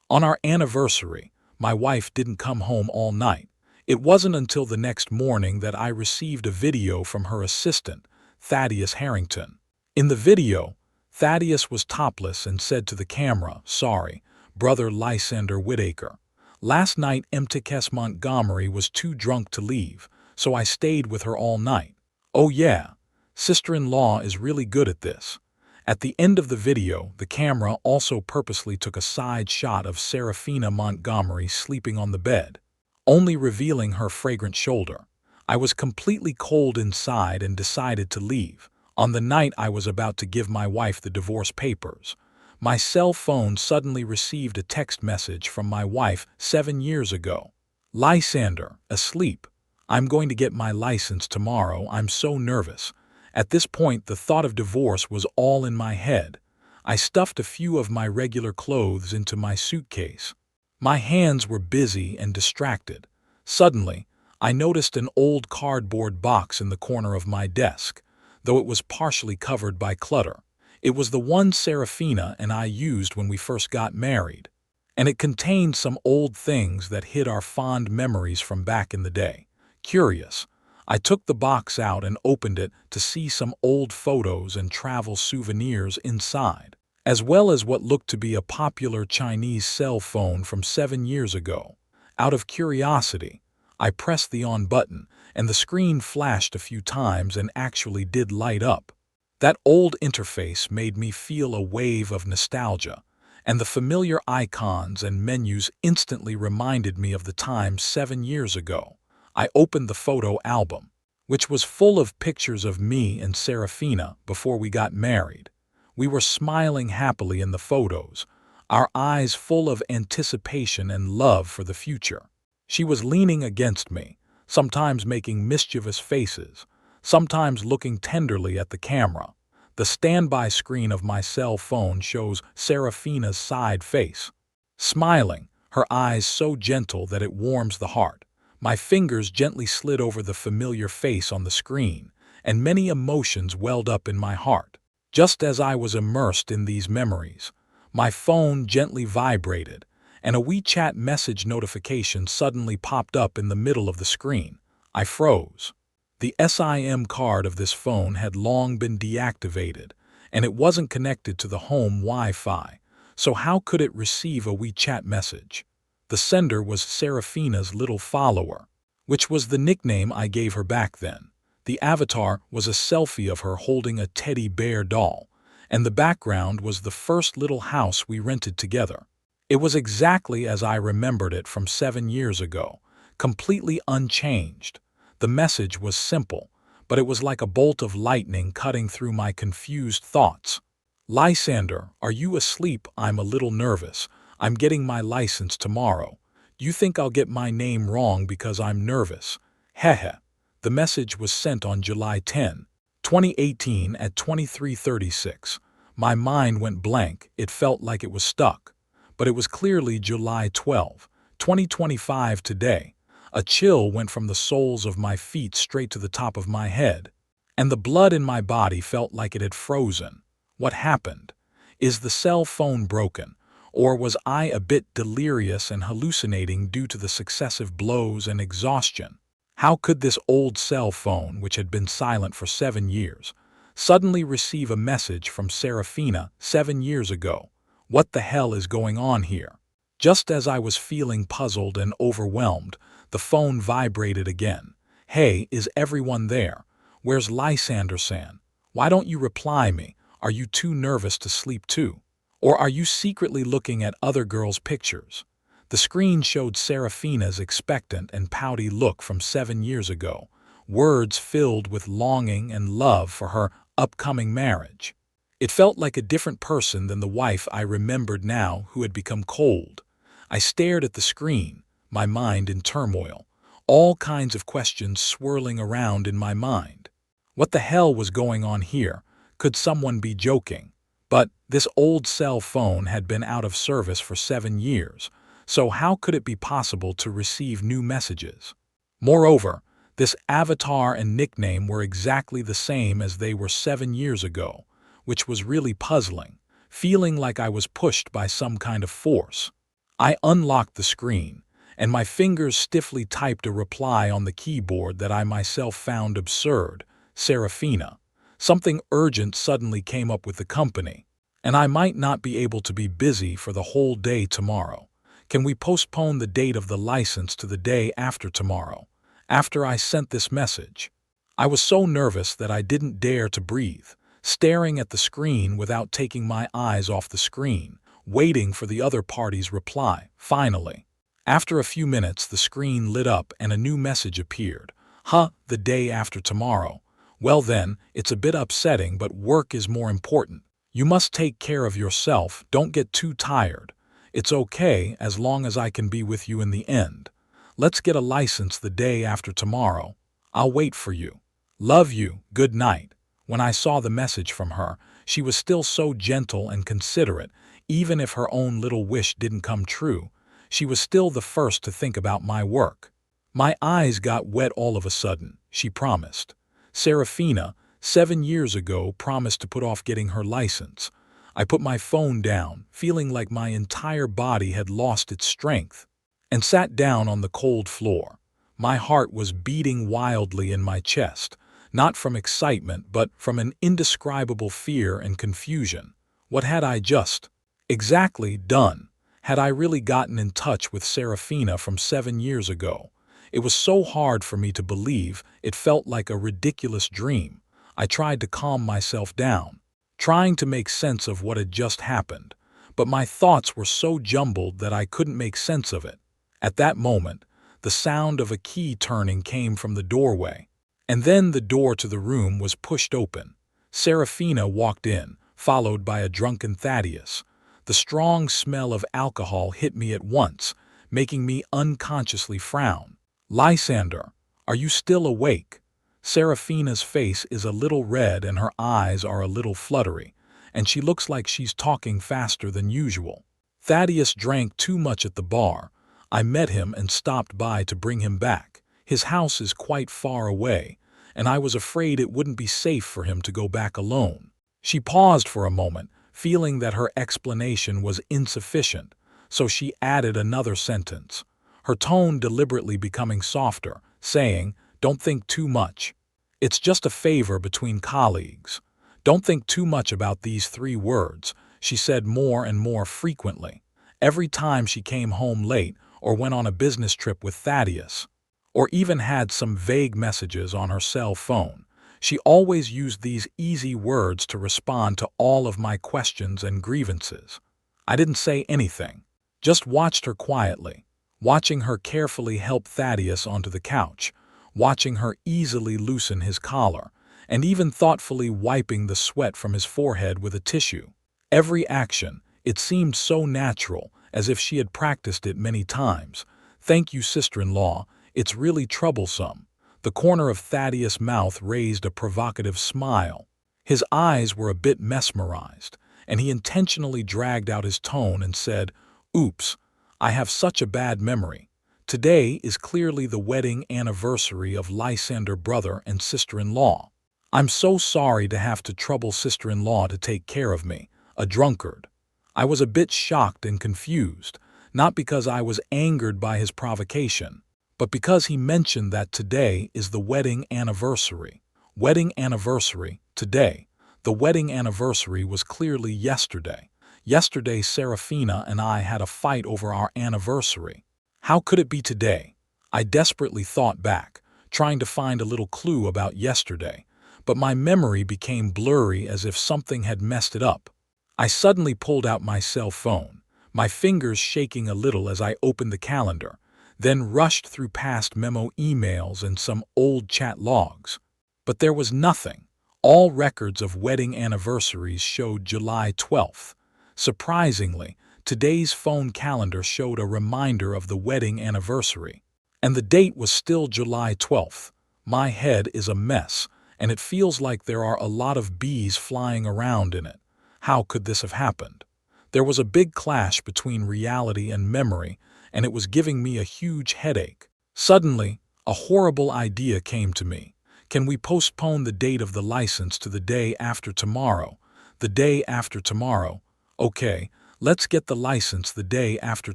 On our anniversary, my wife didn't come home all night. It wasn't until the next morning that I received a video from her assistant, Thaddeus Harrington. In the video, Thaddeus was topless and said to the camera, "Sorry, brother Lysander Whitaker. Last night MTKS Montgomery was too drunk to leave, so I stayed with her all night. Oh yeah, sister-in-law is really good at this." At the end of the video, the camera also purposely took a side shot of Serafina Montgomery sleeping on the bed, only revealing her fragrant shoulder. I was completely cold inside and decided to leave. On the night I was about to give my wife the divorce papers, my cell phone suddenly received a text message from my wife 7 years ago. "Lysander, asleep. I'm going to get my license tomorrow. I'm so nervous." At this point, the thought of divorce was all in my head. I stuffed a few of my regular clothes into my suitcase. My hands were busy and distracted. Suddenly, I noticed an old cardboard box in the corner of my desk, though it was partially covered by clutter. It was the one Serafina and I used when we first got married, and it contained some old things that hid our fond memories from back in the day. Curious, I took the box out and opened it to see some old photos and travel souvenirs inside, as well as what looked to be a popular Chinese cell phone from 7 years ago. Out of curiosity, I pressed the on button, and the screen flashed a few times and actually did light up. That old interface made me feel a wave of nostalgia, and the familiar icons and menus instantly reminded me of the time 7 years ago. I opened the photo album, which was full of pictures of me and Serafina before we got married. We were smiling happily in the photos, our eyes full of anticipation and love for the future. She was leaning against me, sometimes making mischievous faces, sometimes looking tenderly at the camera. The standby screen of my cell phone shows Serafina's side face, smiling, her eyes so gentle that it warms the heart. My fingers gently slid over the familiar face on the screen, and many emotions welled up in my heart. Just as I was immersed in these memories, my phone gently vibrated, and a WeChat message notification suddenly popped up in the middle of the screen. I froze. The SIM card of this phone had long been deactivated, and it wasn't connected to the home Wi-Fi, so how could it receive a WeChat message? The sender was Serafina's little follower, which was the nickname I gave her back then. The avatar was a selfie of her holding a teddy bear doll, and the background was the first little house we rented together. It was exactly as I remembered it from 7 years ago, completely unchanged. The message was simple, but it was like a bolt of lightning cutting through my confused thoughts. "Lysander, are you asleep? I'm a little nervous. I'm getting my license tomorrow. You think I'll get my name wrong because I'm nervous? Heh." The message was sent on July 10, 2018 at 23:36. My mind went blank. It felt like it was stuck. But it was clearly July 12, 2025 today. A chill went from the soles of my feet straight to the top of my head, and the blood in my body felt like it had frozen. What happened? Is the cell phone broken? Or was I a bit delirious and hallucinating due to the successive blows and exhaustion? How could this old cell phone, which had been silent for 7 years, suddenly receive a message from Serafina 7 years ago? What the hell is going on here? Just as I was feeling puzzled and overwhelmed, the phone vibrated again. "Hey, is everyone there? Where's Lysander-san? Why don't you reply me? Are you too nervous to sleep too? Or are you secretly looking at other girls' pictures?" The screen showed Serafina's expectant and pouty look from 7 years ago, words filled with longing and love for her upcoming marriage. It felt like a different person than the wife I remembered now, who had become cold. I stared at the screen, my mind in turmoil, all kinds of questions swirling around in my mind. What the hell was going on here? Could someone be joking? But this old cell phone had been out of service for 7 years, so how could it be possible to receive new messages? Moreover, this avatar and nickname were exactly the same as they were 7 years ago, which was really puzzling, feeling like I was pushed by some kind of force. I unlocked the screen, and my fingers stiffly typed a reply on the keyboard that I myself found absurd. Serafina. Something urgent suddenly came up with the company, and I might not be able to be busy for the whole day tomorrow. Can we postpone the date of the license to the day after tomorrow? After I sent this message, I was so nervous that I didn't dare to breathe, staring at the screen without taking my eyes off the screen, waiting for the other party's reply. Finally, after a few minutes, the screen lit up and a new message appeared. The day after tomorrow. Well then, it's a bit upsetting, but work is more important. You must take care of yourself, don't get too tired. It's okay as long as I can be with you in the end. Let's get a license the day after tomorrow. I'll wait for you. Love you, good night. When I saw the message from her, she was still so gentle and considerate. Even if her own little wish didn't come true, she was still the first to think about my work. My eyes got wet all of a sudden. She promised. Serafina, 7 years ago, promised to put off getting her license. I put my phone down, feeling like my entire body had lost its strength, and sat down on the cold floor. My heart was beating wildly in my chest, not from excitement but from an indescribable fear and confusion. What had I just exactly done? Had I really gotten in touch with Serafina from 7 years ago? It was so hard for me to believe, it felt like a ridiculous dream. I tried to calm myself down, trying to make sense of what had just happened, but my thoughts were so jumbled that I couldn't make sense of it. At that moment, the sound of a key turning came from the doorway, and then the door to the room was pushed open. Serafina walked in, followed by a drunken Thaddeus. The strong smell of alcohol hit me at once, making me unconsciously frown. Lysander, are you still awake? Serafina's face is a little red and her eyes are a little fluttery, and she looks like she's talking faster than usual. Thaddeus drank too much at the bar. I met him and stopped by to bring him back. His house is quite far away, and I was afraid it wouldn't be safe for him to go back alone. She paused for a moment, feeling that her explanation was insufficient, so she added another sentence, her tone deliberately becoming softer, saying, "Don't think too much. It's just a favor between colleagues. Don't think too much about these 3 words," she said more and more frequently. Every time she came home late or went on a business trip with Thaddeus, or even had some vague messages on her cell phone, she always used these easy words to respond to all of my questions and grievances. I didn't say anything, just watched her quietly, watching her carefully help Thaddeus onto the couch, watching her easily loosen his collar, and even thoughtfully wiping the sweat from his forehead with a tissue. Every action, it seemed so natural, as if she had practiced it many times. "Thank you, sister-in-law, it's really troublesome." The corner of Thaddeus' mouth raised a provocative smile. His eyes were a bit mesmerized, and he intentionally dragged out his tone and said, "Oops, I have such a bad memory. Today is clearly the wedding anniversary of Lysander, brother and sister-in-law. I'm so sorry to have to trouble sister-in-law to take care of me, a drunkard." I was a bit shocked and confused, not because I was angered by his provocation, but because he mentioned that today is the wedding anniversary. Wedding anniversary, today. The wedding anniversary was clearly yesterday. Yesterday, Serafina and I had a fight over our anniversary. How could it be today? I desperately thought back, trying to find a little clue about yesterday, but my memory became blurry as if something had messed it up. I suddenly pulled out my cell phone, my fingers shaking a little as I opened the calendar, then rushed through past memo emails and some old chat logs. But there was nothing. All records of wedding anniversaries showed July 12th. Surprisingly, today's phone calendar showed a reminder of the wedding anniversary, and the date was still July 12th. My head is a mess, and it feels like there are a lot of bees flying around in it. How could this have happened? There was a big clash between reality and memory, and it was giving me a huge headache. Suddenly, a horrible idea came to me. Can we postpone the date of the license to the day after tomorrow? The day after tomorrow. Okay, Let's get the license the day after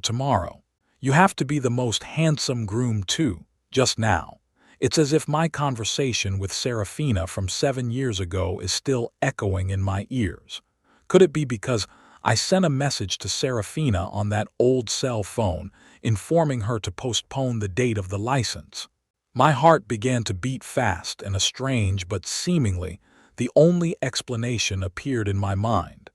tomorrow. You have to be the most handsome groom too, just now. It's as if my conversation with Serafina from 7 years ago is still echoing in my ears. Could it be because I sent a message to Serafina on that old cell phone informing her to postpone the date of the license? My heart began to beat fast, and a strange but seemingly the only explanation appeared in my mind.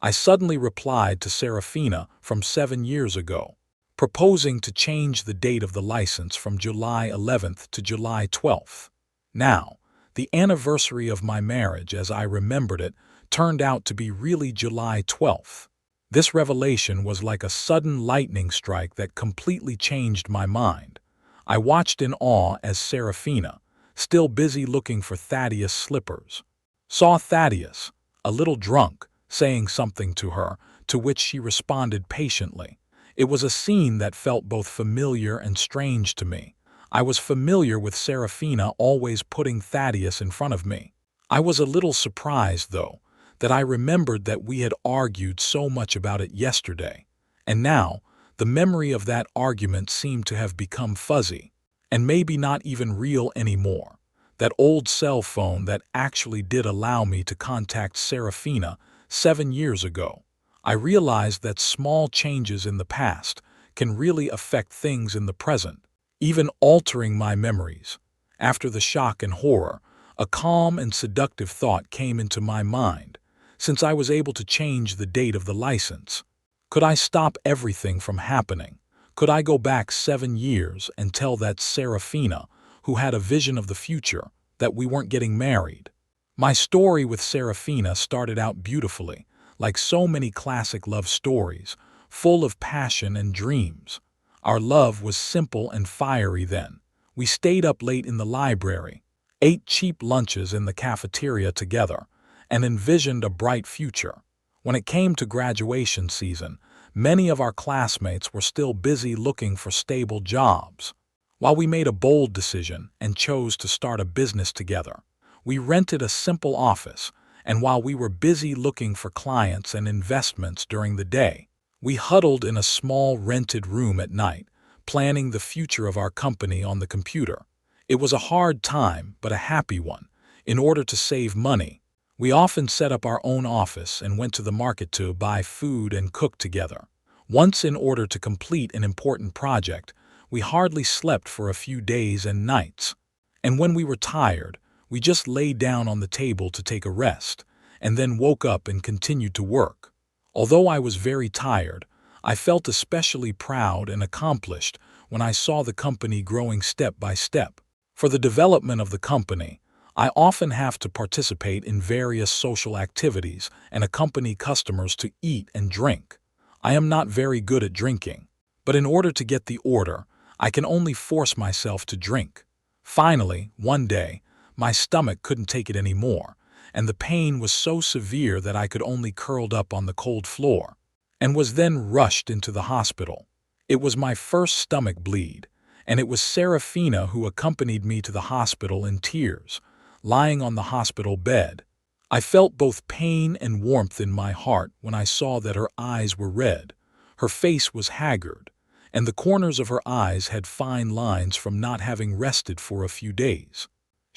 I suddenly replied to Serafina from 7 years ago, proposing to change the date of the license from July 11th to July 12th. Now, the anniversary of my marriage, as I remembered it, turned out to be really July 12th. This revelation was like a sudden lightning strike that completely changed my mind. I watched in awe as Serafina, still busy looking for Thaddeus' slippers, saw Thaddeus, a little drunk, saying something to her, to which she responded patiently. It was a scene that felt both familiar and strange to me. I was familiar with Serafina always putting Thaddeus in front of me. I was a little surprised, though, that I remembered that we had argued so much about it yesterday, and now the memory of that argument seemed to have become fuzzy, and maybe not even real anymore. That old cell phone that actually did allow me to contact Serafina 7 years ago. I realized that small changes in the past can really affect things in the present, even altering my memories. After the shock and horror, a calm and seductive thought came into my mind. Since I was able to change the date of the license, could I stop everything from happening? Could I go back 7 years and tell that Serafina, who had a vision of the future, that we weren't getting married? My story with Serafina started out beautifully, like so many classic love stories, full of passion and dreams. Our love was simple and fiery then. We stayed up late in the library, ate cheap lunches in the cafeteria together, and envisioned a bright future. When it came to graduation season, many of our classmates were still busy looking for stable jobs, while we made a bold decision and chose to start a business together. We rented a simple office, and while we were busy looking for clients and investments during the day, we huddled in a small rented room at night, planning the future of our company on the computer. It was a hard time, but a happy one. In order to save money, we often set up our own office and went to the market to buy food and cook together. Once, in order to complete an important project, we hardly slept for a few days and nights. And when we were tired, we just lay down on the table to take a rest, and then woke up and continued to work. Although I was very tired, I felt especially proud and accomplished when I saw the company growing step by step. For the development of the company, I often have to participate in various social activities and accompany customers to eat and drink. I am not very good at drinking, but in order to get the order, I can only force myself to drink. Finally, one day, my stomach couldn't take it anymore, and the pain was so severe that I could only curled up on the cold floor, and was then rushed into the hospital. It was my first stomach bleed, and it was Serafina who accompanied me to the hospital in tears, lying on the hospital bed. I felt both pain and warmth in my heart when I saw that her eyes were red, her face was haggard, and the corners of her eyes had fine lines from not having rested for a few days.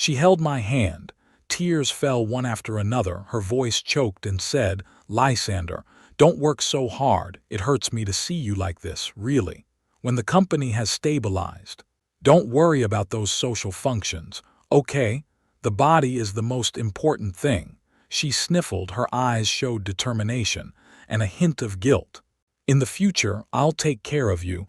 She held my hand, tears fell one after another, her voice choked and said, "Lysander, don't work so hard, it hurts me to see you like this, really. When the company has stabilized, don't worry about those social functions, okay? The body is the most important thing." She sniffled, her eyes showed determination and a hint of guilt. "In the future, I'll take care of you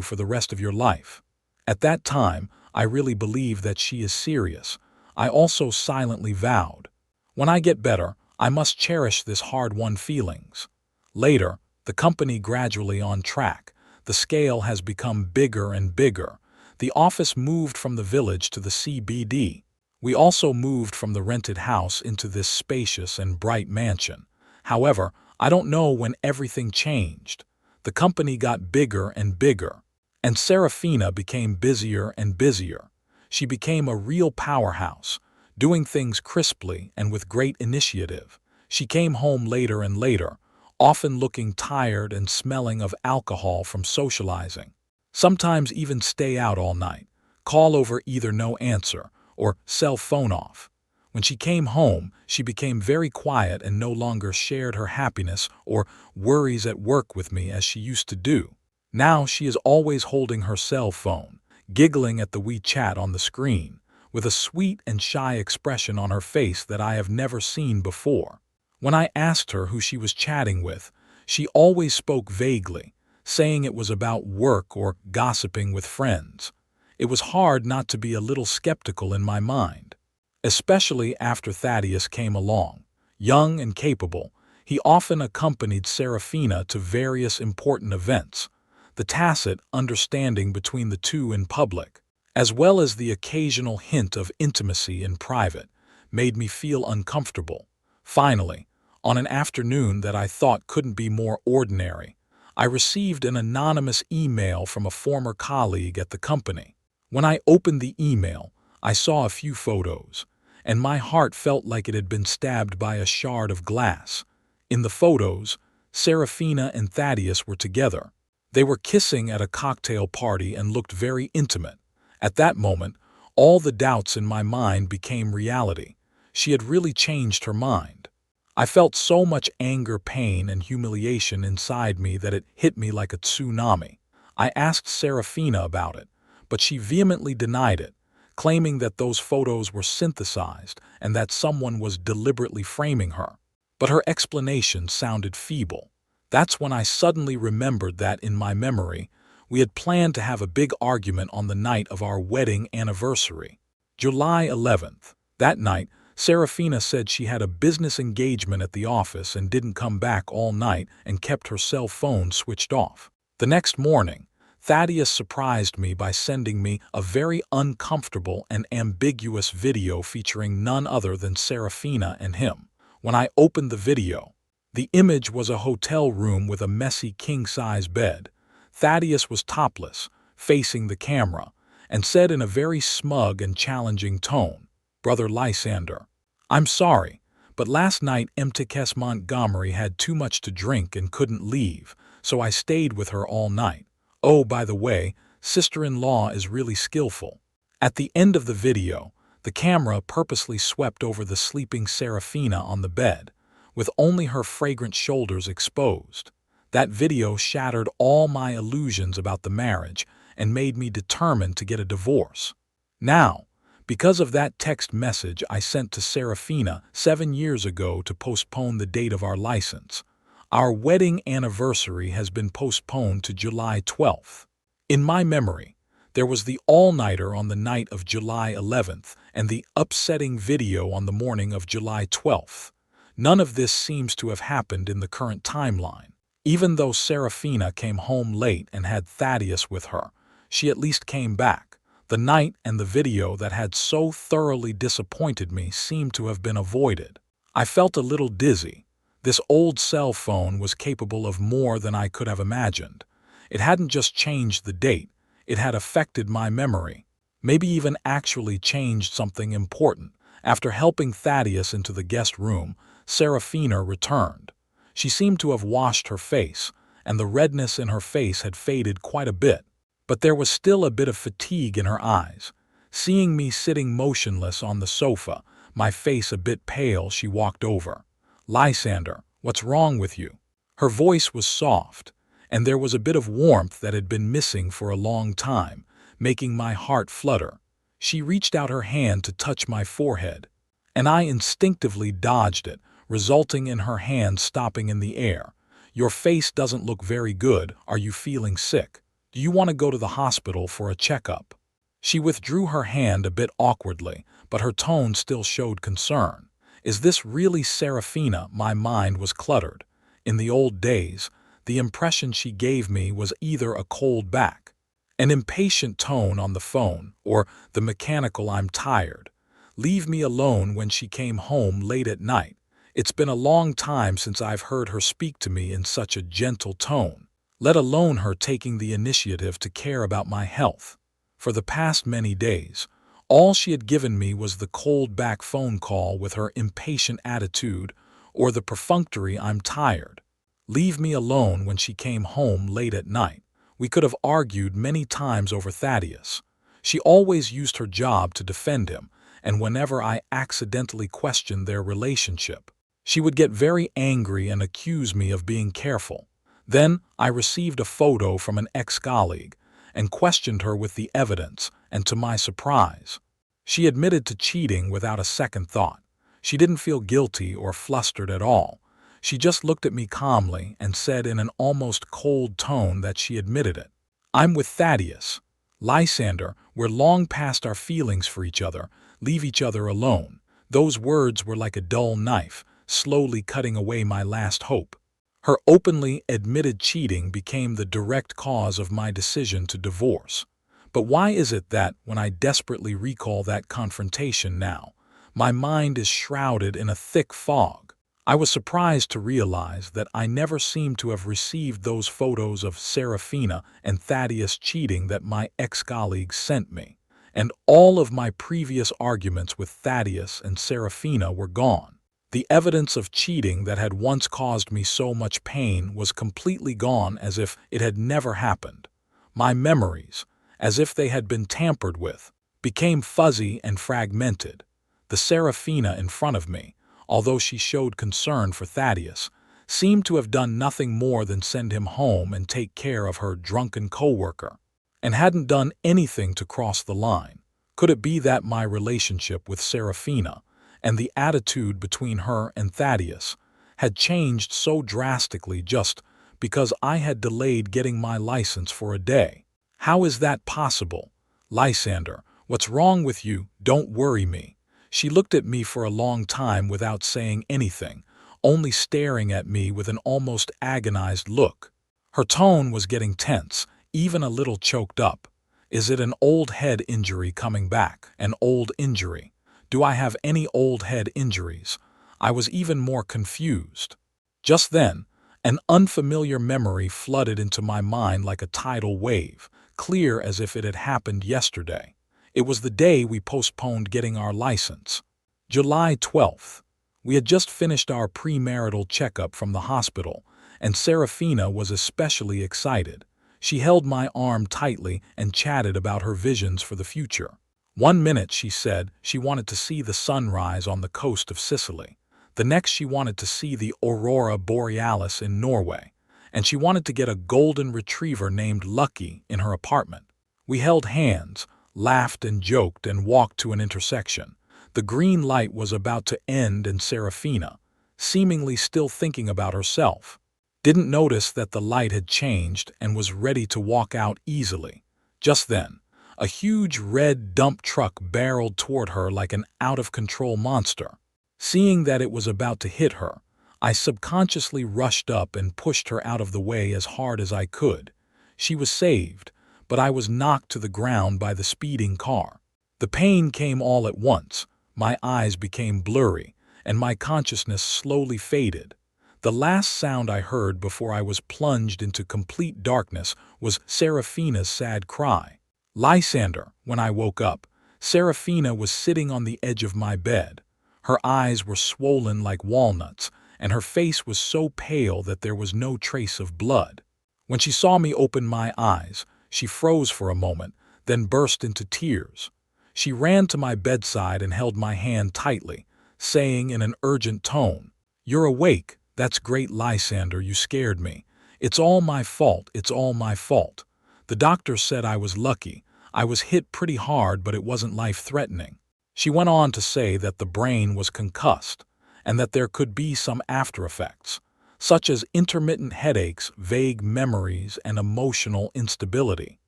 for the rest of your life." At that time, I really believe that she is serious. I also silently vowed, when I get better, I must cherish this hard-won feelings. Later, the company gradually on track. The scale has become bigger and bigger. The office moved from the village to the CBD. We also moved from the rented house into this spacious and bright mansion. However, I don't know when everything changed. The company got bigger and bigger, and Serafina became busier and busier. She became a real powerhouse, doing things crisply and with great initiative. She came home later and later, often looking tired and smelling of alcohol from socializing. Sometimes even stay out all night, call over either no answer or cell phone off. When she came home, she became very quiet and no longer shared her happiness or worries at work with me as she used to do. Now she is always holding her cell phone, giggling at the WeChat on the screen, with a sweet and shy expression on her face that I have never seen before. When I asked her who she was chatting with, she always spoke vaguely, saying it was about work or gossiping with friends. It was hard not to be a little skeptical in my mind. Especially after Thaddeus came along. Young and capable, he often accompanied Serafina to various important events. The tacit understanding between the two in public, as well as the occasional hint of intimacy in private, made me feel uncomfortable. Finally, on an afternoon that I thought couldn't be more ordinary, I received an anonymous email from a former colleague at the company. When I opened the email, I saw a few photos, and my heart felt like it had been stabbed by a shard of glass. In the photos, Serafina and Thaddeus were together. They were kissing at a cocktail party and looked very intimate. At that moment, all the doubts in my mind became reality. She had really changed her mind. I felt so much anger, pain, and humiliation inside me that it hit me like a tsunami. I asked Serafina about it, but she vehemently denied it, claiming that those photos were synthesized and that someone was deliberately framing her. But her explanation sounded feeble. That's when I suddenly remembered that, in my memory, we had planned to have a big argument on the night of our wedding anniversary, July 11th. That night, Serafina said she had a business engagement at the office and didn't come back all night and kept her cell phone switched off. The next morning, Thaddeus surprised me by sending me a very uncomfortable and ambiguous video featuring none other than Serafina and him. When I opened the video, the image was a hotel room with a messy king-size bed. Thaddeus was topless, facing the camera, and said in a very smug and challenging tone, "Brother Lysander, I'm sorry, but last night MTKS Montgomery had too much to drink and couldn't leave, so I stayed with her all night. Oh, by the way, sister-in-law is really skillful." At the end of the video, the camera purposely swept over the sleeping Serafina on the bed, with only her fragrant shoulders exposed. That video shattered all my illusions about the marriage and made me determined to get a divorce. Now, because of that text message I sent to Serafina 7 years ago to postpone the date of our license, our wedding anniversary has been postponed to July 12th. In my memory, there was the all-nighter on the night of July 11th and the upsetting video on the morning of July 12th. None of this seems to have happened in the current timeline. Even though Serafina came home late and had Thaddeus with her, she at least came back. The night and the video that had so thoroughly disappointed me seemed to have been avoided. I felt a little dizzy. This old cell phone was capable of more than I could have imagined. It hadn't just changed the date, it had affected my memory. Maybe even actually changed something important. After helping Thaddeus into the guest room, Serafina returned. She seemed to have washed her face, and the redness in her face had faded quite a bit. But there was still a bit of fatigue in her eyes. Seeing me sitting motionless on the sofa, my face a bit pale, she walked over. "Lysander, what's wrong with you?" Her voice was soft, and there was a bit of warmth that had been missing for a long time, making my heart flutter. She reached out her hand to touch my forehead, and I instinctively dodged it, resulting in her hand stopping in the air. "Your face doesn't look very good. Are you feeling sick? Do you want to go to the hospital for a checkup?" She withdrew her hand a bit awkwardly, but her tone still showed concern. Is this really Serafina? My mind was cluttered. In the old days, the impression she gave me was either a cold back, an impatient tone on the phone, or the mechanical "I'm tired, leave me alone" when she came home late at night. It's been a long time since I've heard her speak to me in such a gentle tone, let alone her taking the initiative to care about my health. For the past many days, all she had given me was the cold back phone call with her impatient attitude or the perfunctory "I'm tired." leave me alone when she came home late at night. We could have argued many times over Thaddeus. She always used her job to defend him, and whenever I accidentally questioned their relationship, she would get very angry and accuse me of being careful. Then I received a photo from an ex-colleague and questioned her with the evidence, and to my surprise, she admitted to cheating without a second thought. She didn't feel guilty or flustered at all. She just looked at me calmly and said in an almost cold tone that she admitted it. "I'm with Thaddeus. Lysander, we're long past our feelings for each other. Leave each other alone." Those words were like a dull knife, slowly cutting away my last hope. Her openly admitted cheating became the direct cause of my decision to divorce. But why is it that, when I desperately recall that confrontation now, my mind is shrouded in a thick fog? I was surprised to realize that I never seemed to have received those photos of Serafina and Thaddeus cheating that my ex-colleagues sent me, and all of my previous arguments with Thaddeus and Serafina were gone. The evidence of cheating that had once caused me so much pain was completely gone, as if it had never happened. My memories, as if they had been tampered with, became fuzzy and fragmented. The Serafina in front of me, although she showed concern for Thaddeus, seemed to have done nothing more than send him home and take care of her drunken coworker, and hadn't done anything to cross the line. Could it be that my relationship with Serafina and the attitude between her and Thaddeus had changed so drastically just because I had delayed getting my license for a day? How is that possible? "Lysander, what's wrong with you? Don't worry me." She looked at me for a long time without saying anything, only staring at me with an almost agonized look. Her tone was getting tense, even a little choked up. "Is it an old head injury coming back? An old injury? Do I have any old head injuries?" I was even more confused. Just then, an unfamiliar memory flooded into my mind like a tidal wave, clear as if it had happened yesterday. It was the day we postponed getting our license. July 12th. We had just finished our premarital checkup from the hospital, and Serafina was especially excited. She held my arm tightly and chatted about her visions for the future. One minute she said she wanted to see the sunrise on the coast of Sicily. The next she wanted to see the Aurora Borealis in Norway, and she wanted to get a golden retriever named Lucky in her apartment. We held hands, laughed and joked, and walked to an intersection. The green light was about to end, and Serafina, seemingly still thinking about herself, didn't notice that the light had changed and was ready to walk out easily. Just then, a huge red dump truck barreled toward her like an out-of-control monster. Seeing that it was about to hit her, I subconsciously rushed up and pushed her out of the way as hard as I could. She was saved, but I was knocked to the ground by the speeding car. The pain came all at once. My eyes became blurry, and my consciousness slowly faded. The last sound I heard before I was plunged into complete darkness was Serafina's sad cry. "Lysander." When I woke up, Serafina was sitting on the edge of my bed. Her eyes were swollen like walnuts, and her face was so pale that there was no trace of blood. When she saw me open my eyes, she froze for a moment, then burst into tears. She ran to my bedside and held my hand tightly, saying in an urgent tone, "You're awake. That's great, Lysander. You scared me. It's all my fault. It's all my fault. The doctor said I was lucky. I was hit pretty hard, but it wasn't life-threatening." She went on to say that the brain was concussed, and that there could be some after-effects, such as intermittent headaches, vague memories, and emotional instability.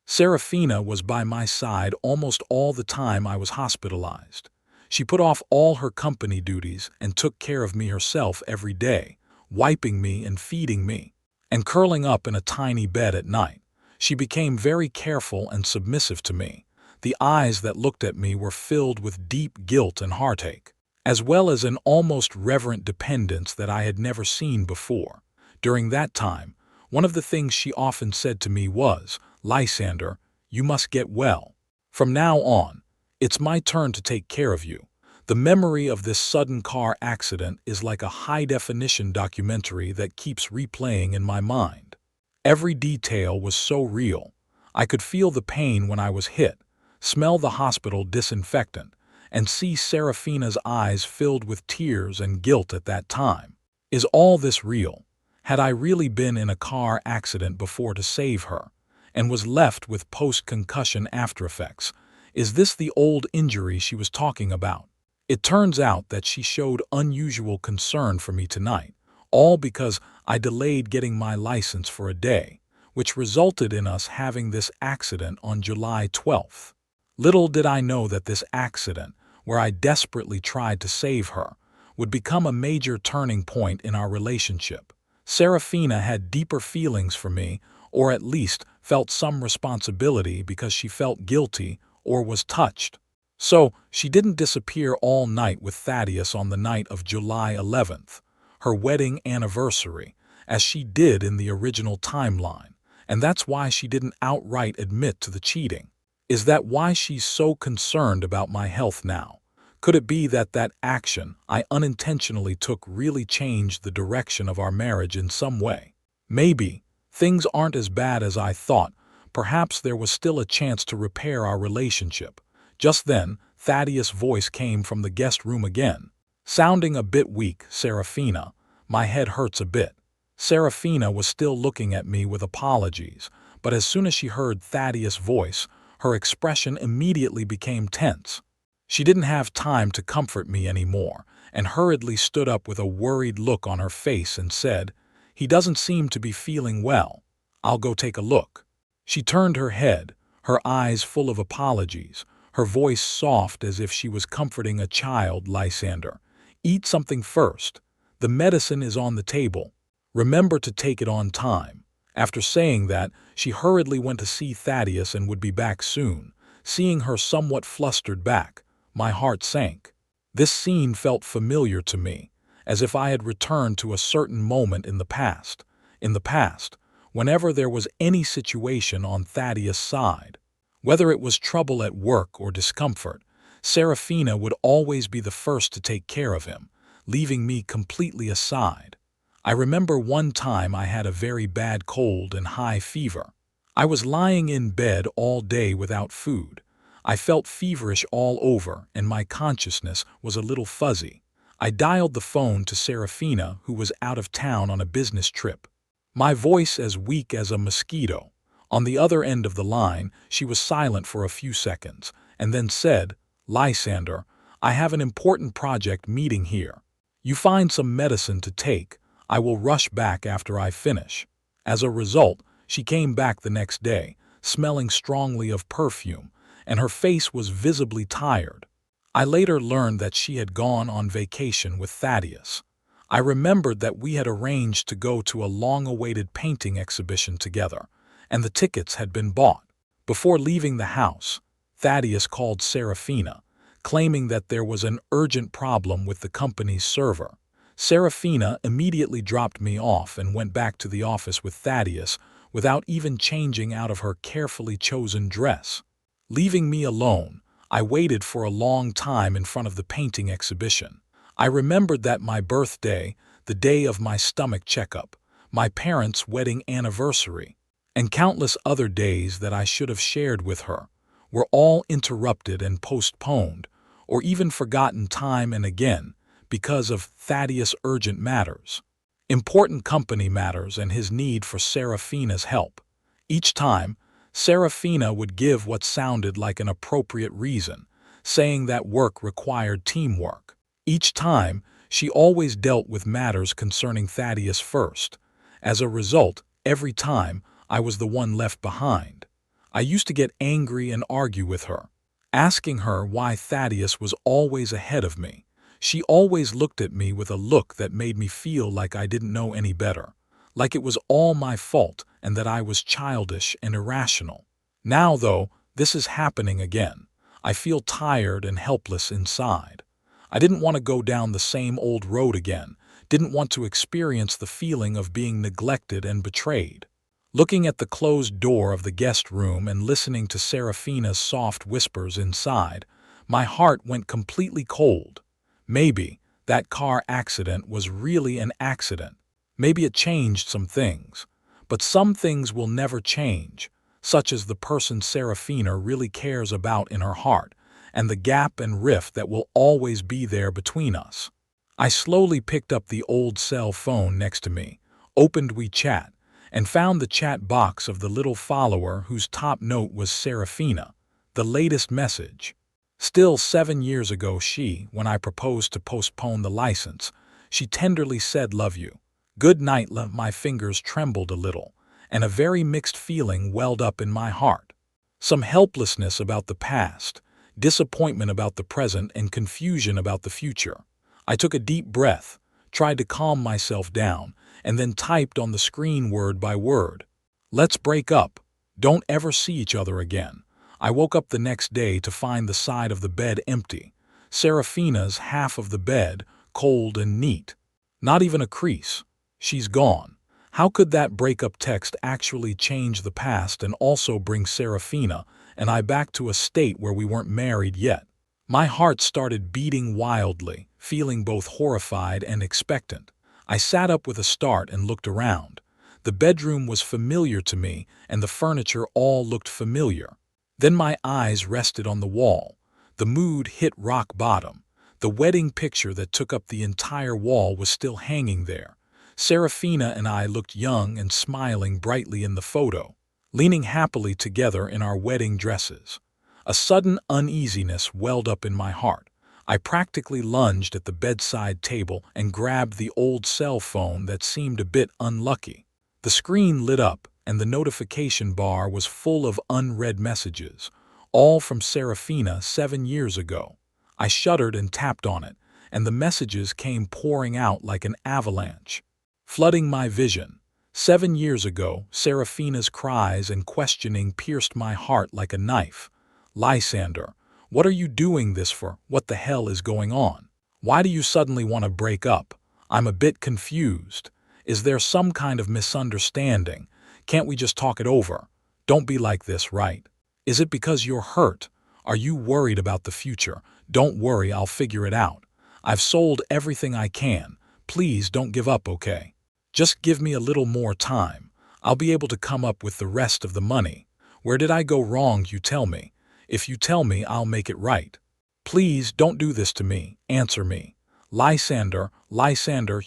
Serafina was by my side almost all the time I was hospitalized. She put off all her company duties and took care of me herself every day, wiping me and feeding me, and curling up in a tiny bed at night. She became very careful and submissive to me. The eyes that looked at me were filled with deep guilt and heartache, as well as an almost reverent dependence that I had never seen before. During that time, one of the things she often said to me was, "Lysander, you must get well. From now on, it's my turn to take care of you." The The memory of this sudden car accident is like a high-definition documentary that keeps replaying in my mind. Every detail was so real. I could feel the pain when I was hit, smell the hospital disinfectant, and see Serafina's eyes filled with tears and guilt at that time. Is all this real? Had I really been in a car accident before to save her, and was left with post-concussion aftereffects? Is this the old injury she was talking about? It turns out that she showed unusual concern for me tonight, all because I delayed getting my license for a day, which resulted in us having this accident on July 12th. Little did I know that this accident, where I desperately tried to save her, would become a major turning point in our relationship. Serafina had deeper feelings for me, or at least felt some responsibility because she felt guilty or was touched. So, she didn't disappear all night with Thaddeus on the night of July 11th, her wedding anniversary, as she did in the original timeline, and that's why she didn't outright admit to the cheating. Is that why she's so concerned about my health now? Could it be that that action I unintentionally took really changed the direction of our marriage in some way? Maybe. Things aren't as bad as I thought. Perhaps there was still a chance to repair our relationship. Just then, Thaddeus' voice came from the guest room again. Sounding a bit weak, Serafina, my head hurts a bit. Serafina was still looking at me with apologies, but as soon as she heard Thaddeus' voice, her expression immediately became tense. She didn't have time to comfort me anymore, and hurriedly stood up with a worried look on her face and said, "He doesn't seem to be feeling well. I'll go take a look." She turned her head, her eyes full of apologies, her voice soft as if she was comforting a child. "Lysander, eat something first. The medicine is on the table. Remember to take it on time." After saying that, she hurriedly went to see Thaddeus and would be back soon. Seeing her somewhat flustered back, my heart sank. This scene felt familiar to me, as if I had returned to a certain moment in the past. In the past, whenever there was any situation on Thaddeus' side, whether it was trouble at work or discomfort, Serafina would always be the first to take care of him, leaving me completely aside. I remember one time I had a very bad cold and high fever. I was lying in bed all day without food. I felt feverish all over, and my consciousness was a little fuzzy. I dialed the phone to Serafina, who was out of town on a business trip. My voice as weak as a mosquito. On the other end of the line, she was silent for a few seconds, and then said, "Lysander, I have an important project meeting here. You find some medicine to take. I will rush back after I finish." As a result, she came back the next day, smelling strongly of perfume, and her face was visibly tired. I later learned that she had gone on vacation with Thaddeus. I remembered that we had arranged to go to a long-awaited painting exhibition together, and the tickets had been bought. Before leaving the house, Thaddeus called Serafina, claiming that there was an urgent problem with the company's server. Serafina immediately dropped me off and went back to the office with Thaddeus without even changing out of her carefully chosen dress. Leaving me alone, I waited for a long time in front of the painting exhibition. I remembered that my birthday, the day of my stomach checkup, my parents' wedding anniversary, and countless other days that I should have shared with her, were all interrupted and postponed, or even forgotten time and again, because of Thaddeus' urgent matters, important company matters, and his need for Serafina's help. Each time, Serafina would give what sounded like an appropriate reason, saying that work required teamwork. Each time, she always dealt with matters concerning Thaddeus first. As a result, every time, I was the one left behind. I used to get angry and argue with her, asking her why Thaddeus was always ahead of me. She always looked at me with a look that made me feel like I didn't know any better, like it was all my fault and that I was childish and irrational. Now, though, this is happening again. I feel tired and helpless inside. I didn't want to go down the same old road again, didn't want to experience the feeling of being neglected and betrayed. Looking at the closed door of the guest room and listening to Serafina's soft whispers inside, My heart went completely cold. Maybe that car accident was really an accident. Maybe it changed some things. But some things will never change, such as the person Serafina really cares about in her heart, and the gap and rift that will always be there between us. I slowly picked up the old cell phone next to me, opened WeChat, and found the chat box of the little follower whose top note was Serafina, the latest message. Still 7 years ago when I proposed to postpone the license, she tenderly said love you. Good night love. My fingers trembled a little, and a very mixed feeling welled up in my heart. Some helplessness about the past, disappointment about the present, and confusion about the future. I took a deep breath, tried to calm myself down, and then typed on the screen word by word. Let's break up. Don't ever see each other again. I woke up the next day to find the side of the bed empty. Serafina's half of the bed, cold and neat. Not even a crease. She's gone. How could that breakup text actually change the past and also bring Serafina and I back to a state where we weren't married yet? My heart started beating wildly, feeling both horrified and expectant. I sat up with a start and looked around. The bedroom was familiar to me, and the furniture all looked familiar. Then my eyes rested on the wall. The mood hit rock bottom. The wedding picture that took up the entire wall was still hanging there. Serafina and I looked young and smiling brightly in the photo, leaning happily together in our wedding dresses. A sudden uneasiness welled up in my heart. I practically lunged at the bedside table and grabbed the old cell phone that seemed a bit unlucky. The screen lit up, and the notification bar was full of unread messages, all from Serafina 7 years ago. I shuddered and tapped on it, and the messages came pouring out like an avalanche, flooding my vision. 7 years ago, Serafina's cries and questioning pierced my heart like a knife. Lysander, what are you doing this for? What the hell is going on? Why do you suddenly want to break up? I'm a bit confused. Is there some kind of misunderstanding? Can't we just talk it over? Don't be like this, right? Is it because you're hurt? Are you worried about the future? Don't worry, I'll figure it out. I've sold everything I can. Please don't give up, okay? Just give me a little more time. I'll be able to come up with the rest of the money. Where did I go wrong, you tell me? If you tell me, I'll make it right. Please don't do this to me. Answer me. Lysander,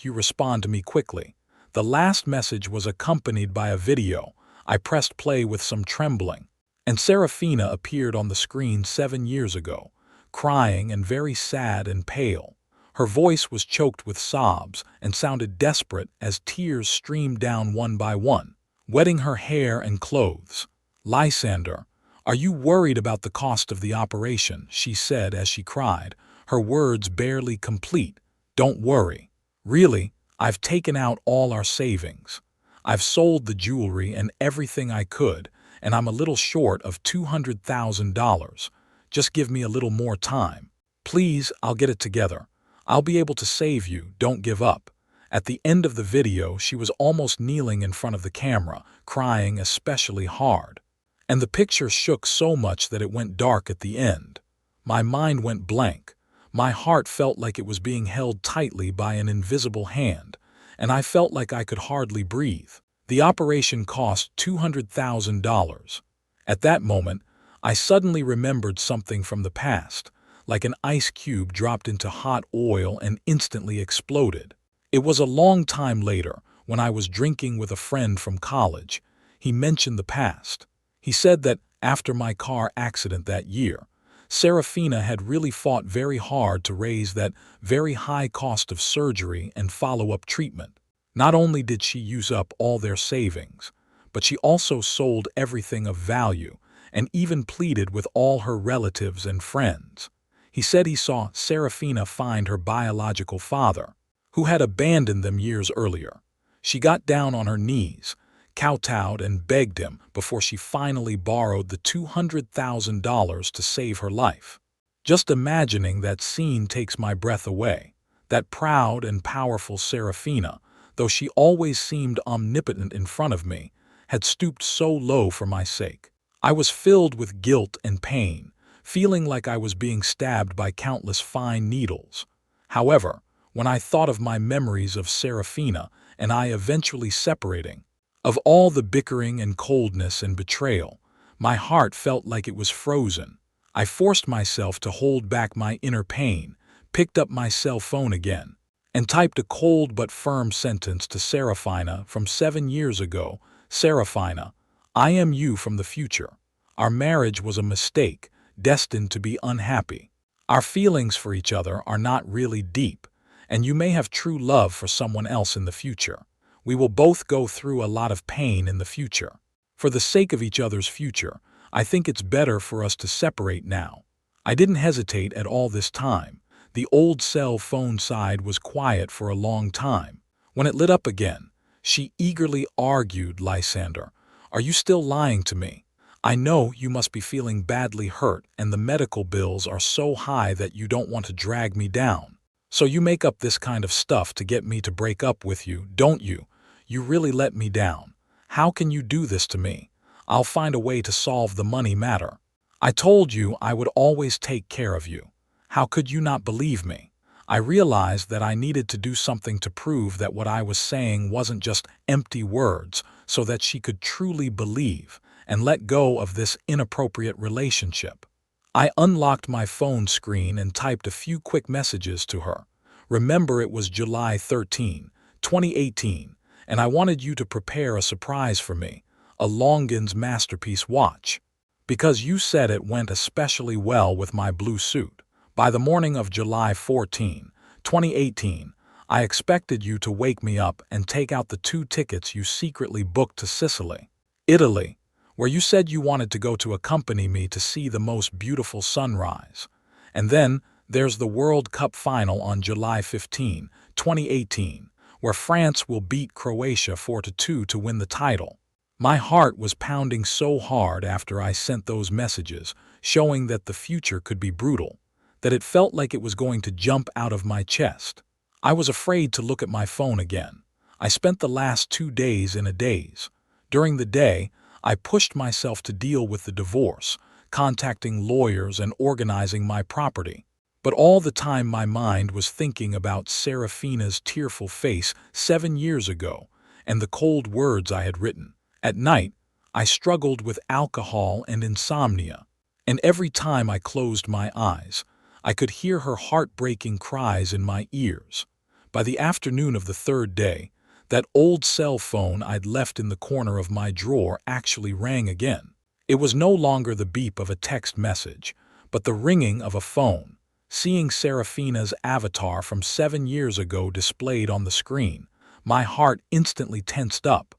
you respond to me quickly. The last message was accompanied by a video. I pressed play with some trembling, and Serafina appeared on the screen 7 years ago, crying and very sad and pale. Her voice was choked with sobs and sounded desperate as tears streamed down one by one, wetting her hair and clothes. Lysander, are you worried about the cost of the operation? She said as she cried, her words barely complete. Don't worry. Really, I've taken out all our savings. I've sold the jewelry and everything I could, and I'm a little short of $200,000. Just give me a little more time. Please, I'll get it together. I'll be able to save you. Don't give up. At the end of the video, she was almost kneeling in front of the camera, crying especially hard. And the picture shook so much that it went dark at the end. My mind went blank. My heart felt like it was being held tightly by an invisible hand, and I felt like I could hardly breathe. The operation cost $200,000. At that moment, I suddenly remembered something from the past, like an ice cube dropped into hot oil and instantly exploded. It was a long time later, when I was drinking with a friend from college. He mentioned the past. He said that after my car accident that year, Serafina had really fought very hard to raise that very high cost of surgery and follow-up treatment. Not only did she use up all their savings, but she also sold everything of value and even pleaded with all her relatives and friends. He said he saw Serafina find her biological father, who had abandoned them years earlier. She got down on her knees, kowtowed and begged him before she finally borrowed the $200,000 to save her life. Just imagining that scene takes my breath away. That proud and powerful Serafina, though she always seemed omnipotent in front of me, had stooped so low for my sake. I was filled with guilt and pain, feeling like I was being stabbed by countless fine needles. However, when I thought of my memories of Serafina and I eventually separating, of all the bickering and coldness and betrayal, my heart felt like it was frozen. I forced myself to hold back my inner pain, picked up my cell phone again, and typed a cold but firm sentence to Serafina from 7 years ago. Serafina, I am you from the future. Our marriage was a mistake, destined to be unhappy. Our feelings for each other are not really deep, and you may have true love for someone else in the future. We will both go through a lot of pain in the future. For the sake of each other's future, I think it's better for us to separate now. I didn't hesitate at all this time. The old cell phone side was quiet for a long time. When it lit up again, she eagerly argued, Lysander, are you still lying to me? I know you must be feeling badly hurt and the medical bills are so high that you don't want to drag me down. So you make up this kind of stuff to get me to break up with you, don't you? You really let me down. How can you do this to me? I'll find a way to solve the money matter. I told you I would always take care of you. How could you not believe me? I realized that I needed to do something to prove that what I was saying wasn't just empty words, so that she could truly believe and let go of this inappropriate relationship. I unlocked my phone screen and typed a few quick messages to her. Remember, it was July 13, 2018, and I wanted you to prepare a surprise for me, a Longines masterpiece watch. Because you said it went especially well with my blue suit. By the morning of July 14, 2018, I expected you to wake me up and take out the 2 tickets you secretly booked to Sicily, Italy, where you said you wanted to go to accompany me to see the most beautiful sunrise. And then there's the World Cup final on July 15, 2018, where France will beat Croatia 4-2 to win the title. My heart was pounding so hard after I sent those messages, showing that the future could be brutal, that it felt like it was going to jump out of my chest. I was afraid to look at my phone again. I spent the last 2 days in a daze. During the day, I pushed myself to deal with the divorce, contacting lawyers and organizing my property. But all the time my mind was thinking about Serafina's tearful face 7 years ago and the cold words I had written. At night, I struggled with alcohol and insomnia, and every time I closed my eyes, I could hear her heartbreaking cries in my ears. By the afternoon of the 3rd day, that old cell phone I'd left in the corner of my drawer actually rang again. It was no longer the beep of a text message, but the ringing of a phone. Seeing Serafina's avatar from 7 years ago displayed on the screen, my heart instantly tensed up.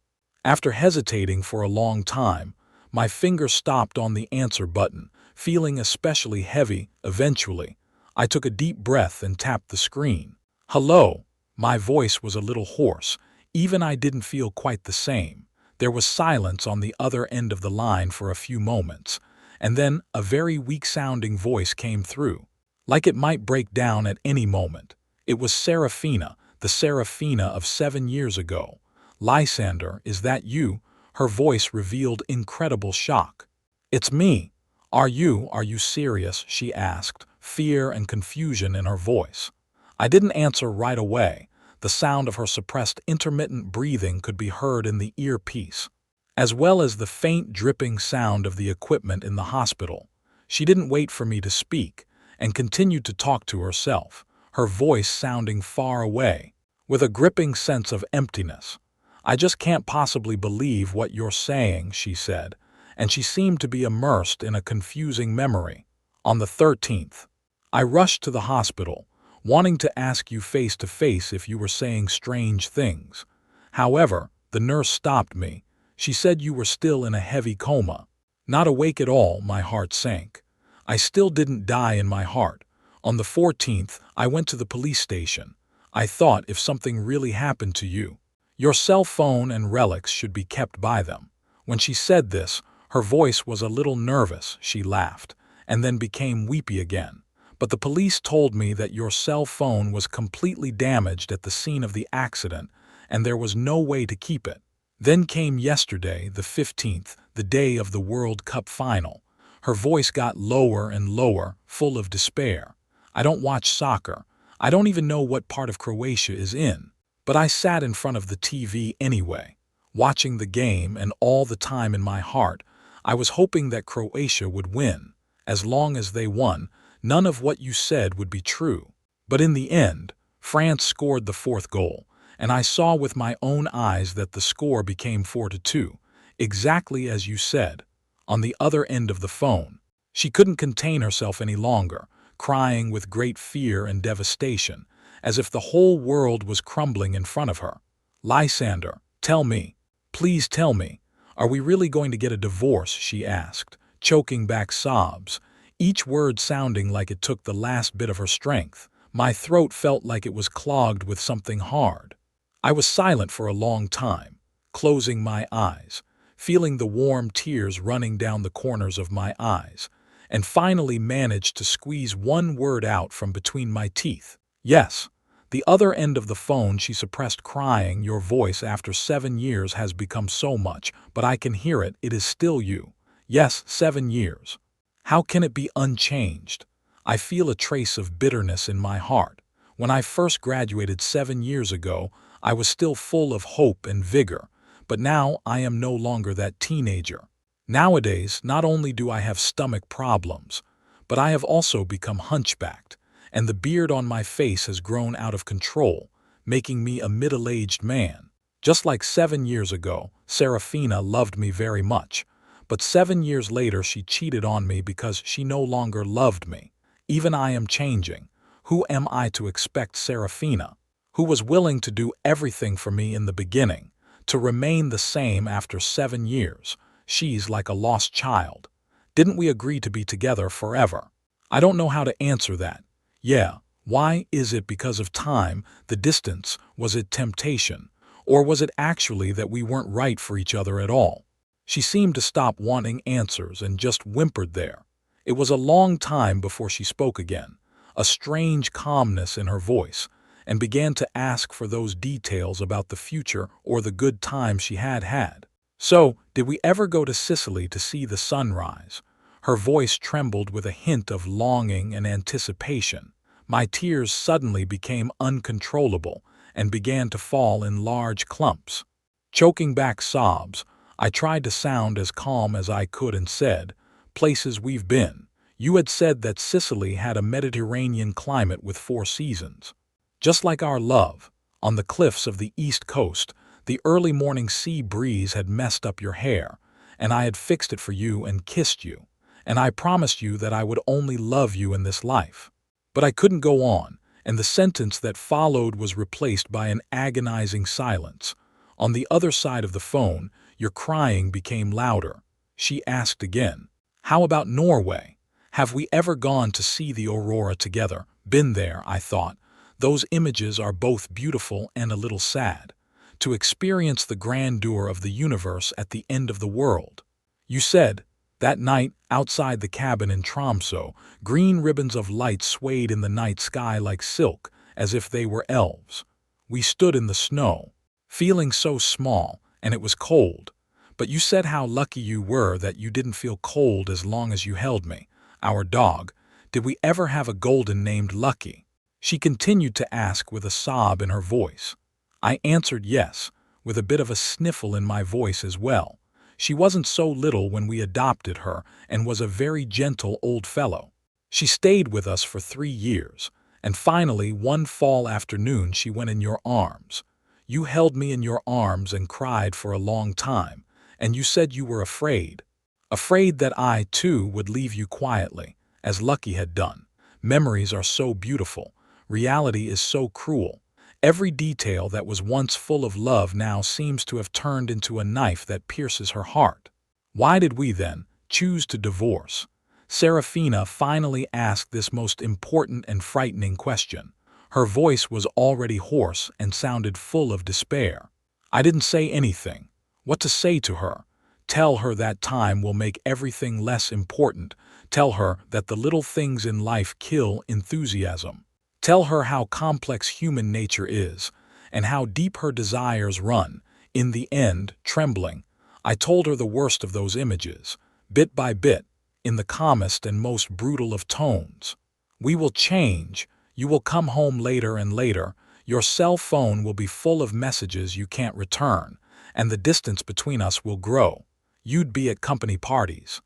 After hesitating for a long time, my finger stopped on the answer button, feeling especially heavy. Eventually, I took a deep breath and tapped the screen. Hello. My voice was a little hoarse. Even I didn't feel quite the same. There was silence on the other end of the line for a few moments, and then a very weak-sounding voice came through, like it might break down at any moment. It was Serafina, the Serafina of 7 years ago. Lysander, is that you? Her voice revealed incredible shock. It's me. Are you serious? She asked, fear and confusion in her voice. I didn't answer right away. The sound of her suppressed intermittent breathing could be heard in the earpiece, as well as the faint dripping sound of the equipment in the hospital. She didn't wait for me to speak and continued to talk to herself, her voice sounding far away, with a gripping sense of emptiness. I just can't possibly believe what you're saying, she said, and she seemed to be immersed in a confusing memory. On the 13th, I rushed to the hospital, wanting to ask you face to face if you were saying strange things. However, the nurse stopped me. She said you were still in a heavy coma. Not awake at all, my heart sank. I still didn't die in my heart. On the 14th, I went to the police station. I thought if something really happened to you, your cell phone and relics should be kept by them. When she said this, her voice was a little nervous. She laughed, and then became weepy again. But the police told me that your cell phone was completely damaged at the scene of the accident, and there was no way to keep it. Then came yesterday, the 15th, the day of the World Cup final. Her voice got lower and lower, full of despair. I don't watch soccer. I don't even know what part of Croatia is in. But I sat in front of the TV anyway, watching the game, and all the time in my heart, I was hoping that Croatia would win. As long as they won, none of what you said would be true. But in the end, France scored the fourth goal, and I saw with my own eyes that the score became 4-2, exactly as you said. On the other end of the phone, she couldn't contain herself any longer, crying with great fear and devastation, as if the whole world was crumbling in front of her. Lysander, tell me, please tell me, are we really going to get a divorce? She asked, choking back sobs, each word sounding like it took the last bit of her strength. My throat felt like it was clogged with something hard. I was silent for a long time, closing my eyes, feeling the warm tears running down the corners of my eyes, and finally managed to squeeze one word out from between my teeth. Yes. The other end of the phone she suppressed crying, your voice after 7 years has become so much, but I can hear it, it is still you. Yes, 7 years. How can it be unchanged? I feel a trace of bitterness in my heart. When I first graduated 7 years ago, I was still full of hope and vigor, but now I am no longer that teenager. Nowadays, not only do I have stomach problems, but I have also become hunchbacked, and the beard on my face has grown out of control, making me a middle-aged man. Just like 7 years ago, Serafina loved me very much, but 7 years later she cheated on me because she no longer loved me. Even I am changing. Who am I to expect Serafina, who was willing to do everything for me in the beginning, to remain the same after 7 years? She's like a lost child. Didn't we agree to be together forever? I don't know how to answer that. Yeah, why is it because of time, the distance? Was it temptation? Or was it actually that we weren't right for each other at all? She seemed to stop wanting answers and just whimpered there. It was a long time before she spoke again, a strange calmness in her voice, and began to ask for those details about the future or the good times she had had. So, did we ever go to Sicily to see the sunrise? Her voice trembled with a hint of longing and anticipation. My tears suddenly became uncontrollable and began to fall in large clumps. Choking back sobs, I tried to sound as calm as I could and said, "Places we've been. You had said that Sicily had a Mediterranean climate with 4 seasons. Just like our love. On the cliffs of the east coast, the early morning sea breeze had messed up your hair, and I had fixed it for you and kissed you, and I promised you that I would only love you in this life." But I couldn't go on, and the sentence that followed was replaced by an agonizing silence. On the other side of the phone, your crying became louder. She asked again, "How about Norway? Have we ever gone to see the aurora together?" Been there, I thought. Those images are both beautiful and a little sad. To experience the grandeur of the universe at the end of the world. You said, that night, outside the cabin in Tromsø, green ribbons of light swayed in the night sky like silk, as if they were elves. We stood in the snow, feeling so small, and it was cold. But you said how lucky you were that you didn't feel cold as long as you held me. Our dog, did we ever have a golden named Lucky? She continued to ask with a sob in her voice. I answered yes, with a bit of a sniffle in my voice as well. She wasn't so little when we adopted her and was a very gentle old fellow. She stayed with us for 3 years, and finally one fall afternoon she went in your arms. You held me in your arms and cried for a long time, and you said you were afraid. Afraid that I, too, would leave you quietly, as Lucky had done. Memories are so beautiful. Reality is so cruel. Every detail that was once full of love now seems to have turned into a knife that pierces her heart. Why did we, then, choose to divorce? Serafina finally asked this most important and frightening question. Her voice was already hoarse and sounded full of despair. I didn't say anything. What to say to her? Tell her that time will make everything less important. Tell her that the little things in life kill enthusiasm. Tell her how complex human nature is, and how deep her desires run. In the end, trembling, I told her the worst of those images. Bit by bit, in the calmest and most brutal of tones. "We will change. You will come home later and later. Your cell phone will be full of messages you can't return, and the distance between us will grow. You'd be at company parties,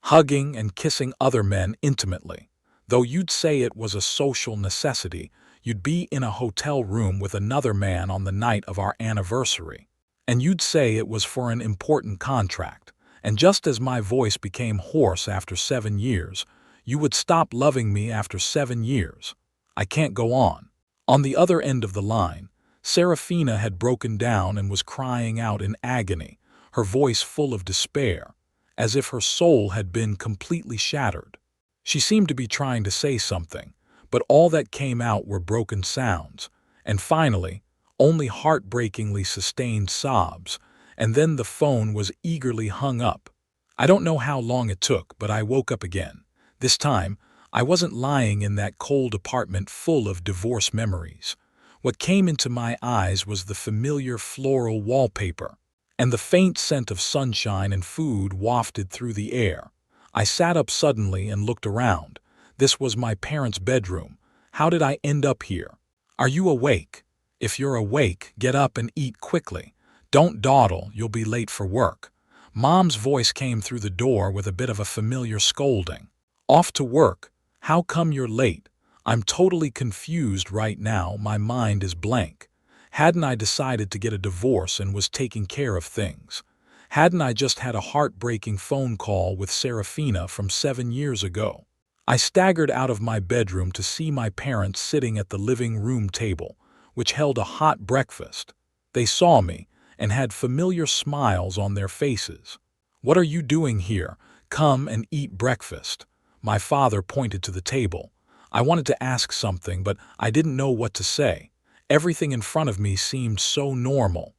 hugging and kissing other men intimately. Though you'd say it was a social necessity, you'd be in a hotel room with another man on the night of our anniversary. And you'd say it was for an important contract. And just as my voice became hoarse after 7 years, you would stop loving me after 7 years. I can't go on." On the other end of the line, Serafina had broken down and was crying out in agony, her voice full of despair, as if her soul had been completely shattered. She seemed to be trying to say something, but all that came out were broken sounds, and finally, only heartbreakingly sustained sobs, and then the phone was eagerly hung up. I don't know how long it took, but I woke up again. This time, I wasn't lying in that cold apartment full of divorce memories. What came into my eyes was the familiar floral wallpaper, and the faint scent of sunshine and food wafted through the air. I sat up suddenly and looked around. This was my parents' bedroom. How did I end up here? "Are you awake? If you're awake, get up and eat quickly. Don't dawdle, you'll be late for work." Mom's voice came through the door with a bit of a familiar scolding. "Off to work? How come you're late? I'm totally confused right now, my mind is blank. Hadn't I decided to get a divorce and was taking care of things? Hadn't I just had a heartbreaking phone call with Serafina from 7 years ago?" I staggered out of my bedroom to see my parents sitting at the living room table, which held a hot breakfast. They saw me and had familiar smiles on their faces. "What are you doing here? Come and eat breakfast." My father pointed to the table. I wanted to ask something, but I didn't know what to say. Everything in front of me seemed so normal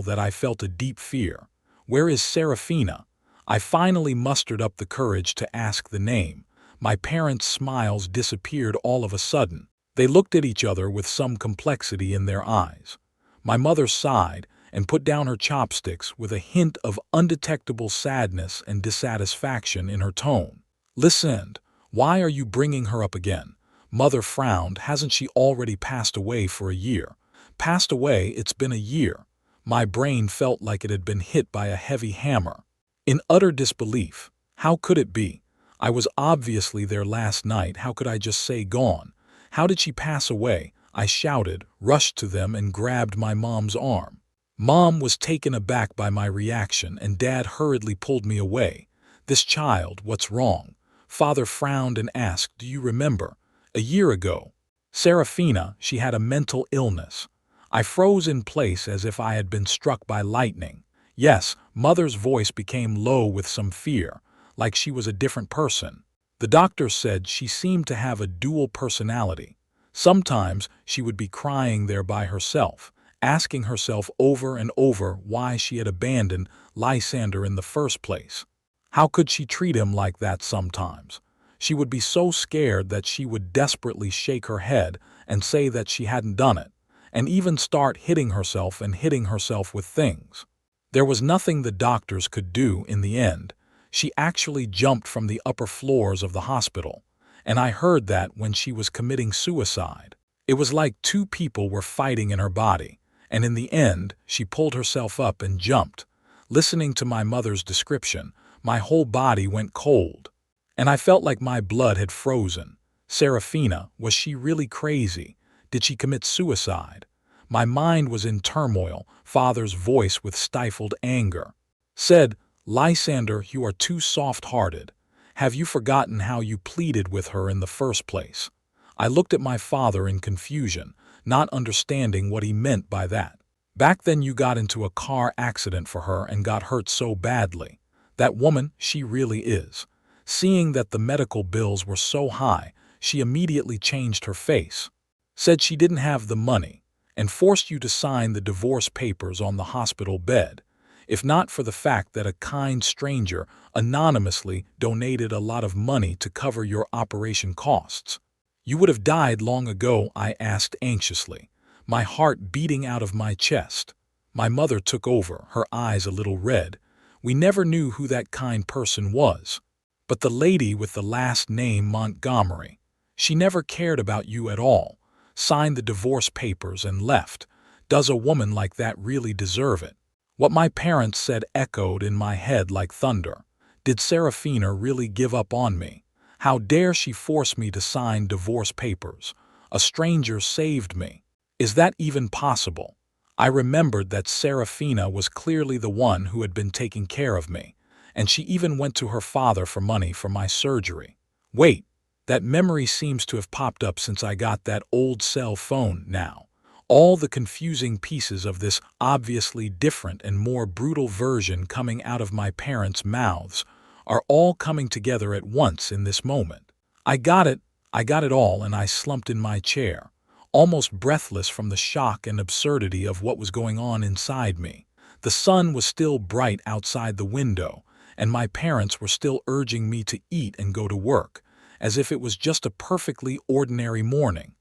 that I felt a deep fear. "Where is Serafina?" I finally mustered up the courage to ask the name. My parents' smiles disappeared all of a sudden. They looked at each other with some complexity in their eyes. My mother sighed and put down her chopsticks with a hint of undetectable sadness and dissatisfaction in her tone. "Listen, why are you bringing her up again?" Mother frowned. "Hasn't she already passed away for a year?" "Passed away? It's been a year." My brain felt like it had been hit by a heavy hammer. In utter disbelief, how could it be? I was obviously there last night. How could I just say gone? "How did she pass away?" I shouted, rushed to them, and grabbed my mom's arm. Mom was taken aback by my reaction, and Dad hurriedly pulled me away. "This child, what's wrong?" Father frowned and asked, "Do you remember? A year ago. Serafina, she had a mental illness." I froze in place as if I had been struck by lightning. "Yes." Mother's voice became low with some fear, like she was a different person. "The doctor said she seemed to have a dual personality. Sometimes she would be crying there by herself, asking herself over and over why she had abandoned Lysander in the first place. How could she treat him like that sometimes? She would be so scared that she would desperately shake her head and say that she hadn't done it, and even start hitting herself with things. There was nothing the doctors could do in the end. She actually jumped from the upper floors of the hospital, and I heard that when she was committing suicide. It was like two people were fighting in her body, and in the end, she pulled herself up and jumped. Listening to my mother's description, my whole body went cold, and I felt like my blood had frozen. Serafina, was she really crazy? Did she commit suicide? My mind was in turmoil. Father's voice, with stifled anger, said, "Lysander, you are too soft-hearted. Have you forgotten how you pleaded with her in the first place?" I looked at my father in confusion, not understanding what he meant by that. "Back then you got into a car accident for her and got hurt so badly. That woman, she really is." Seeing that the medical bills were so high, she immediately changed her face, said she didn't have the money, and forced you to sign the divorce papers on the hospital bed. If not for the fact that a kind stranger anonymously donated a lot of money to cover your operation costs, you would have died long ago, I asked anxiously, my heart beating out of my chest. My mother took over, her eyes a little red. "We never knew who that kind person was." But the lady with the last name Montgomery, she never cared about you at all, signed the divorce papers and left. Does a woman like that really deserve it? What my parents said echoed in my head like thunder. Did Serafina really give up on me? How dare she force me to sign divorce papers? A stranger saved me. Is that even possible? I remembered that Serafina was clearly the one who had been taking care of me, and she even went to her father for money for my surgery. Wait, that memory seems to have popped up since I got that old cell phone now. All the confusing pieces of this obviously different and more brutal version coming out of my parents' mouths are all coming together at once in this moment. I got it all, and I slumped in my chair, almost breathless from the shock and absurdity of what was going on inside me. The sun was still bright outside the window, and my parents were still urging me to eat and go to work, as if it was just a perfectly ordinary morning.